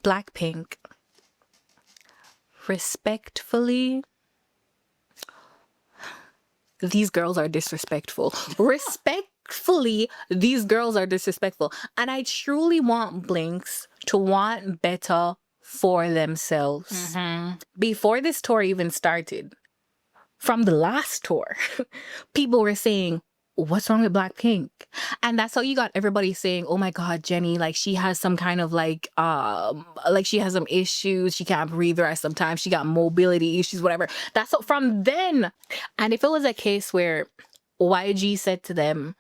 BlackPink, respectfully, these girls are disrespectful. Respectfully, these girls are disrespectful. And I truly want Blinks to want better for themselves. Before this tour even started, from the last tour, people were saying, what's wrong with BlackPink? And that's how you got everybody saying, oh my God, Jenny, like she has some kind of like she has some issues. She can't breathe the rest of the time. She got mobility issues, whatever. That's what, from then. And if it was a case where YG said to them,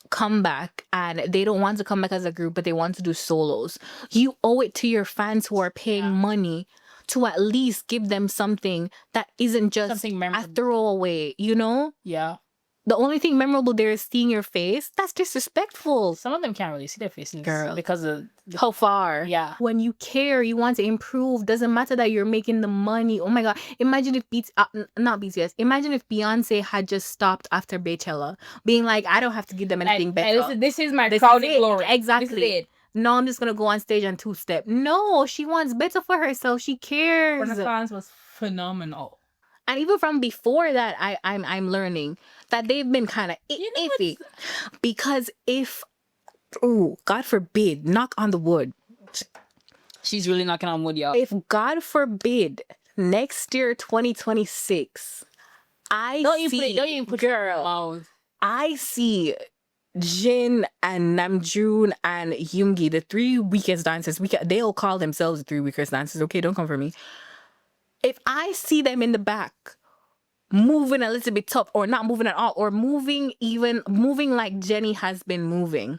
come back, and they don't want to come back as a group, but they want to do solos, you owe it to your fans who are paying money to at least give them something that isn't just something a throwaway, you know? Yeah. The only thing memorable there is seeing your face. That's disrespectful. Some of them can't really see their faces. Girl. Because of how far. Yeah. When you care, you want to improve. Doesn't matter that you're making the money. Oh my God. Imagine if not BTS. Imagine if Beyonce had just stopped after Beychella, being like, I don't have to give them anything better. This is my crowded glory. Exactly. This is it. No, I'm just gonna go on stage and two-step. No, she wants better for herself. She cares. Renaissance was phenomenal. And even from before that, I'm learning that they've been kind of iffy. Because if, God forbid, knock on the wood. She's really knocking on wood, y'all. If God forbid, next year, 2026, don't even put girl, mouth. I see Jin and Namjoon and Yoongi, the three weakest dancers. They'll call themselves the three weakest dancers. Okay, don't come for me. If I see them in the back moving a little bit tough, or not moving at all, or moving like Jenny has been moving,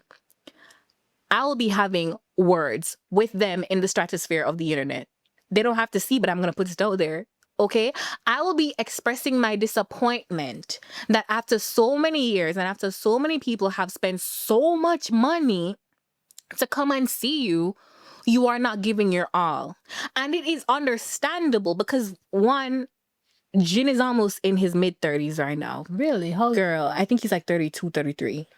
I'll be having words with them in the stratosphere of the internet. They don't have to see, but I'm going to put it out there. Okay? I will be expressing my disappointment that after so many years and after so many people have spent so much money to come and see you, you are not giving your all. And it is understandable because, one, Jin is almost in his mid-30s right now. Really? Girl, I think he's like 32, 33.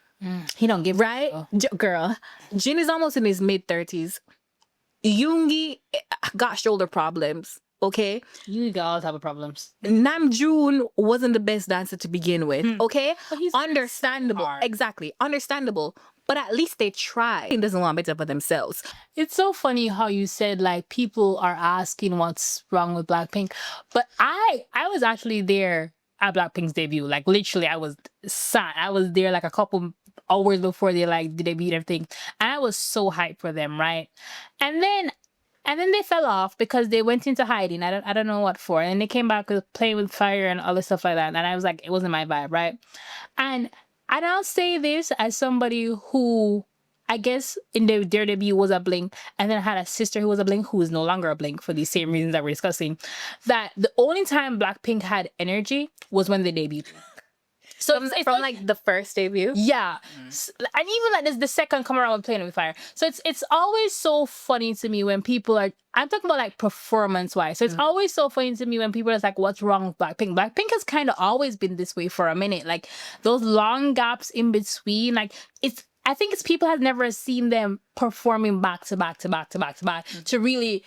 He don't give right? Girl, Jin is almost in his mid-30s. Yoongi got shoulder problems. Okay? You got all type of problems. Namjoon wasn't the best dancer to begin with. Okay? But he's understandable. smart. Exactly. Understandable. But at least they try. He doesn't want better for themselves. It's so funny how you said, like, people are asking what's wrong with BlackPink. But I was actually there at BlackPink's debut. Like, literally, I was sad. I was there, like, a couple hours before they, like, did debut and everything. And I was so hyped for them, right? And then they fell off because they went into hiding. I don't know what for. And they came back with Playing with Fire and all this stuff like that. And I was like, it wasn't my vibe, right? And I'll say this as somebody who, I guess, in their debut was a Blink, and then had a sister who was a Blink, who is no longer a Blink for these same reasons that we're discussing, that the only time BlackPink had energy was when they debuted. So it's from like the first debut? Yeah. And even like this, the second come around with Playing with Fire. So it's always so funny to me when people are, I'm talking about like performance-wise. So it's always so funny to me when people are like, what's wrong with BlackPink? BlackPink has kind of always been this way for a minute. Like those long gaps in between, like I think it's people have never seen them performing back to back to back to back to back to really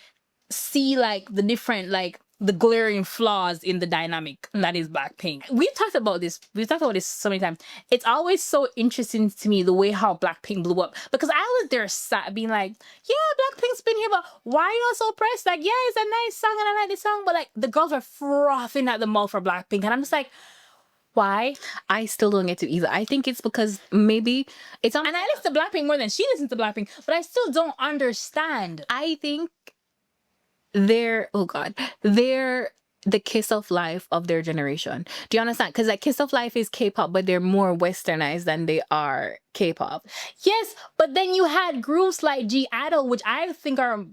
see like the different, like the glaring flaws in the dynamic that is BlackPink. We've talked about this so many times. It's always so interesting to me the way how BlackPink blew up, because I was there sat being like, yeah, BlackPink's been here, but why are you so pressed? Like, yeah, it's a nice song and I like this song, but like the girls are frothing at the mouth for BlackPink, and I'm just like, why? I still don't get to either. I think it's because maybe it's on. And I listen to BlackPink more than she listens to BlackPink, but I still don't understand. I think they're the Kiss of Life of their generation. Do you understand? Because like Kiss of Life is K-pop, but they're more westernized than they are K-pop. Yes, but then you had groups like G-Idol, which I think are...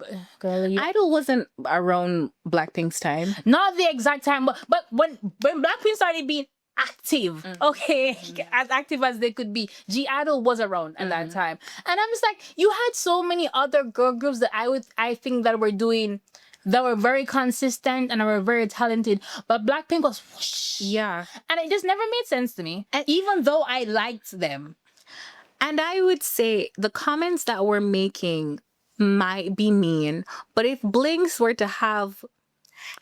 Idol wasn't around BlackPink's time. Not the exact time, but when BlackPink started being active, as active as they could be, G-Idol was around at that time. And I'm just like, you had so many other girl groups that I think that were very consistent and were very talented, but BlackPink was whoosh. Yeah. And it just never made sense to me, even though I liked them. And I would say the comments that we're making might be mean, but if Blinks were to have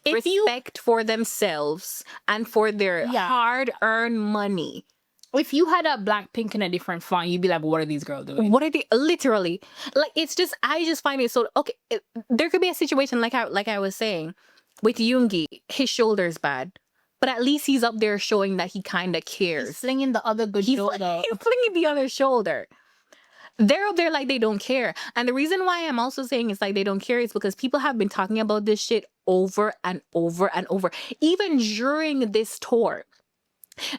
respect for themselves and for their hard-earned money, if you had a BlackPink in a different font, you'd be like, what are these girls doing? what are they literally like? It's just, I just find it so okay. There could be a situation like I was saying with Yoongi, his shoulder's bad, but at least he's up there showing that he kind of cares. He's flinging the other good shoulder. He's flinging the other shoulder. They're up there like they don't care. And the reason why I'm also saying it's like they don't care is because people have been talking about this shit over and over and over. Even during this tour,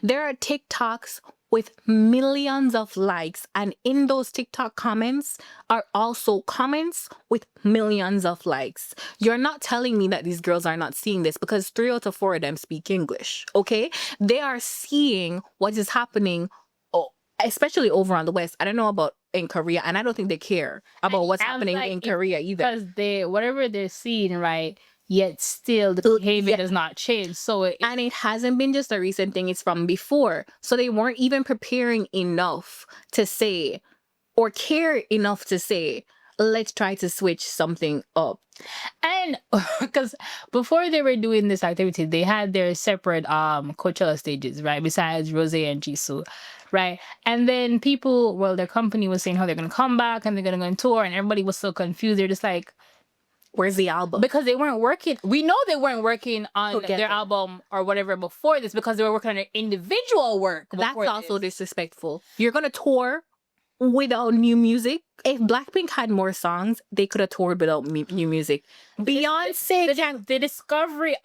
there are TikToks with millions of likes, and in those TikTok comments are also comments with millions of likes. You're not telling me that these girls are not seeing this, because 3 out of 4 of them speak English, okay? They are seeing what is happening, especially over on the West. I don't know about in Korea, and I don't think they care about what's happening in Korea either. Because whatever they're seeing, right? Yet still the behavior does not change. So and it hasn't been just a recent thing, it's from before. So they weren't even preparing enough to say, or care enough to say, let's try to switch something up. And because before they were doing this activity, they had their separate Coachella stages, right? Besides Rose and Jisoo, right? And then their company was saying how they're gonna come back and they're gonna go on tour, and everybody was so confused. They're just like, where's the album? Because they weren't working. We know they weren't working on their album or whatever before this, because they were working on their individual work. That's also disrespectful. You're gonna tour without new music. If BlackPink had more songs, they could have toured without new music. Beyonce, the discovery.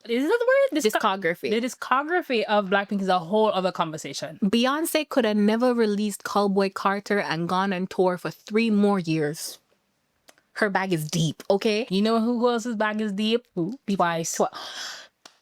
Is that the word? Discography. The discography of BlackPink is a whole other conversation. Beyonce could have never released Cowboy Carter and gone on tour for 3 more years. Her bag is deep, okay? You know who else's bag is deep? Twice.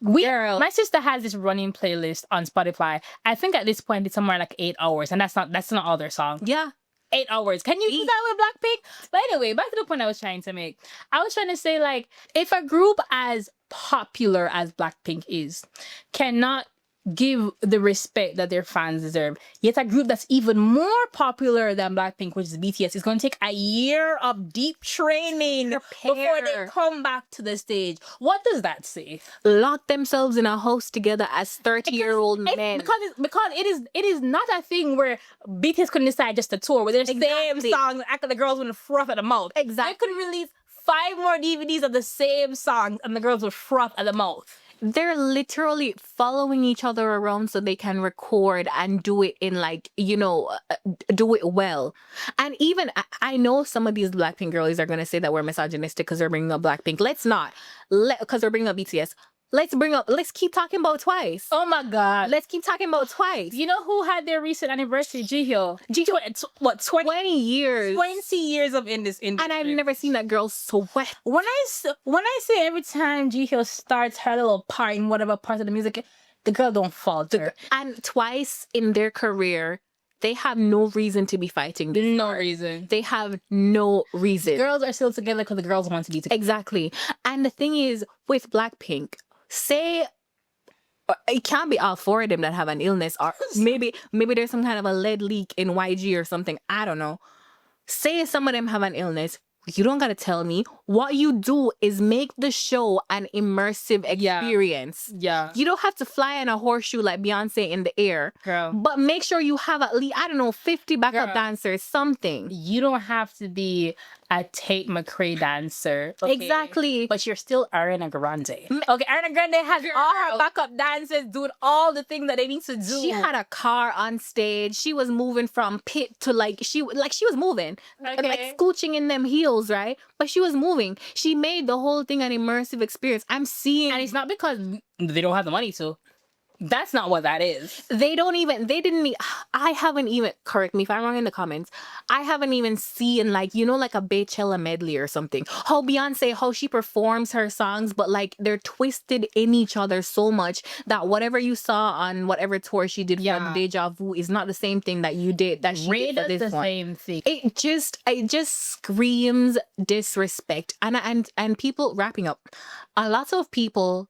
My sister has this running playlist on Spotify. I think at this point it's somewhere like 8 hours, and that's not all their songs. Yeah. 8 hours. Can you do that with BlackPink? But anyway, back to the point I was trying to make. I was trying to say, like, if a group as popular as BlackPink is cannot give the respect that their fans deserve, yet a group that's even more popular than BlackPink, which is BTS, is going to take a year of deep training before they come back to the stage. What does that say? Lock themselves in a house together as 30-year-old men. Because it is not a thing where BTS couldn't decide just to tour with their same songs, after the girls would froth at the mouth. Exactly. They could release 5 more DVDs of the same songs, and the girls would froth at the mouth. They're literally following each other around so they can record and do it in, like, do it well. And even, I know some of these BlackPink girlies are going to say that we're misogynistic because they're bringing up BlackPink. Let's not. Because they're bringing up BTS. Let's keep talking about Twice. Oh my God. Let's keep talking about Twice. You know who had their recent anniversary? Jihyo. What, 20 years? 20 years of in this industry. And I've never seen that girl sweat. When I say every time Jihyo starts her little part in whatever part of the music, the girl don't falter. And Twice in their career, they have no reason to be fighting. No reason. They have no reason. Girls are still together because the girls want to be together. Exactly. And the thing is, with BlackPink, say it can't be all 4 of them that have an illness, or maybe there's some kind of a lead leak in YG or something. I don't know. Say some of them have an illness. You don't gotta tell me. What you do is make the show an immersive experience. Yeah. You don't have to fly in a horseshoe like Beyonce in the air. Girl. But make sure you have at least, 50 backup dancers, something. You don't have to be a Tate McRae dancer. Okay? Exactly. But you're still Ariana Grande. Okay, Ariana Grande has all her backup dancers doing all the things that they need to do. She had a car on stage. She was moving from pit to she was moving. Okay. Like scooching in them heels, right? But she was moving. She made the whole thing an immersive experience. I'm seeing... And it's not because they don't have the money to. That's not what that is. I haven't even, correct me if I'm wrong in the comments, I haven't even seen like a Beychella medley or something. How she performs her songs, but like they're twisted in each other so much that whatever you saw on whatever tour she did from Deja Vu is not the same thing that you did, that she did for this one. Same thing. It just screams disrespect. And people, wrapping up, a lot of people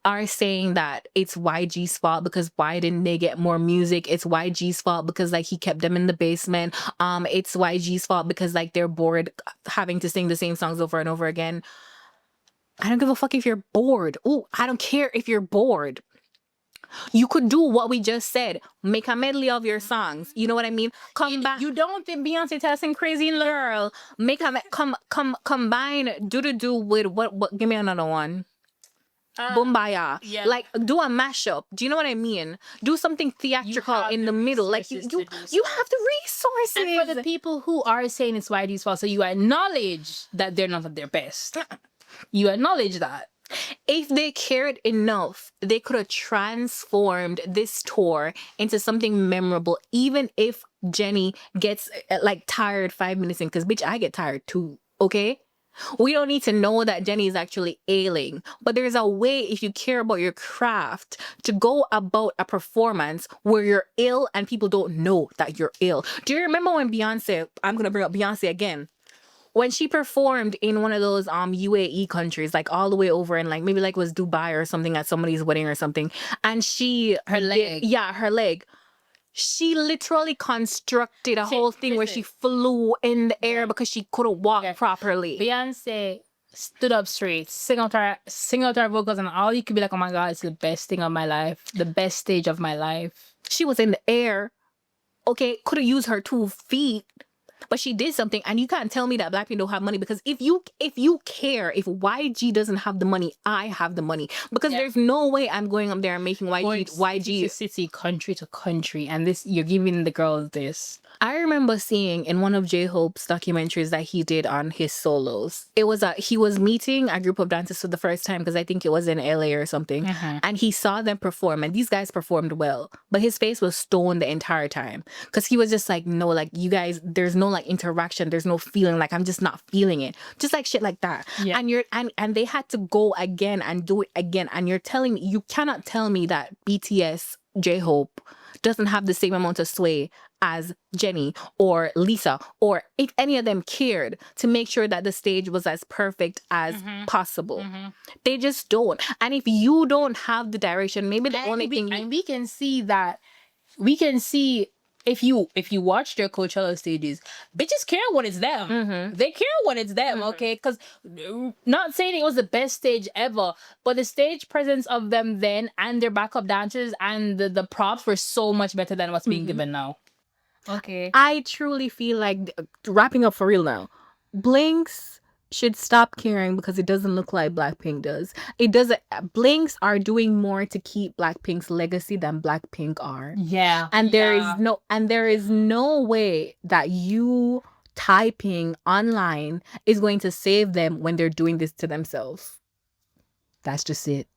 are saying that it's YG's fault because why didn't they get more music? It's YG's fault because like he kept them in the basement. It's YG's fault because like they're bored having to sing the same songs over and over again. I don't give a fuck if you're bored. Oh, I don't care if you're bored. You could do what we just said. Make a medley of your songs. You know what I mean? You don't think Beyonce testing crazy in love? Girl, combine do with what? Give me another one. Bombaya. Yeah. Like do a mashup. Do you know what I mean? Do something theatrical in the middle. Like you have the resources. And for the people who are saying it's YG's fault, so you acknowledge that they're not at their best. You acknowledge that. If they cared enough, they could have transformed this tour into something memorable, even if Jenny gets like tired 5 minutes in, because bitch, I get tired too. Okay? We don't need to know that Jenny is actually ailing, but there's a way, if you care about your craft, to go about a performance where you're ill and people don't know that you're ill. Do you remember when Beyonce, I'm going to bring up Beyonce again, when she performed in one of those UAE countries, like all the way over in like maybe like was Dubai or something at somebody's wedding or something, and her leg. She literally constructed a whole thing where she flew in the air because she couldn't walk properly. Beyonce stood up straight, sing out her vocals, and all you could be like, oh my God, it's the best thing of my life, the best stage of my life. She was in the air. Okay, could have used her 2 feet, but she did something, and you can't tell me that BlackPink don't have money, because if you care, if YG doesn't have the money, I have the money, because there's no way I'm going up there and making YG city, country to country, and this you're giving the girls this. I remember seeing in one of J-Hope's documentaries that he did on his solos, it was he was meeting a group of dancers for the first time, because I think it was in LA or something, and he saw them perform, and these guys performed well, but his face was stoned the entire time, because he was just like, no, like you guys, there's no like interaction, there's no feeling, like I'm just not feeling it, just like shit like that. And they had to go again and do it again, and you're telling me, you cannot tell me that BTS J-Hope doesn't have the same amount of sway as Jenny or Lisa, or if any of them cared to make sure that the stage was as perfect as possible. They just don't. And if you don't have the direction, maybe the only thing and we can see that, we can see if you watch their Coachella stages, bitches care when it's them. They care when it's them, okay? Because not saying it was the best stage ever, but the stage presence of them then and their backup dancers and the props were so much better than what's being given now. Okay. I truly feel like, wrapping up for real now, Blinks should stop caring because it doesn't look like BlackPink does. It doesn't. Blinks are doing more to keep BlackPink's legacy than BlackPink are. Yeah. And there is no way that you typing online is going to save them when they're doing this to themselves. That's just it.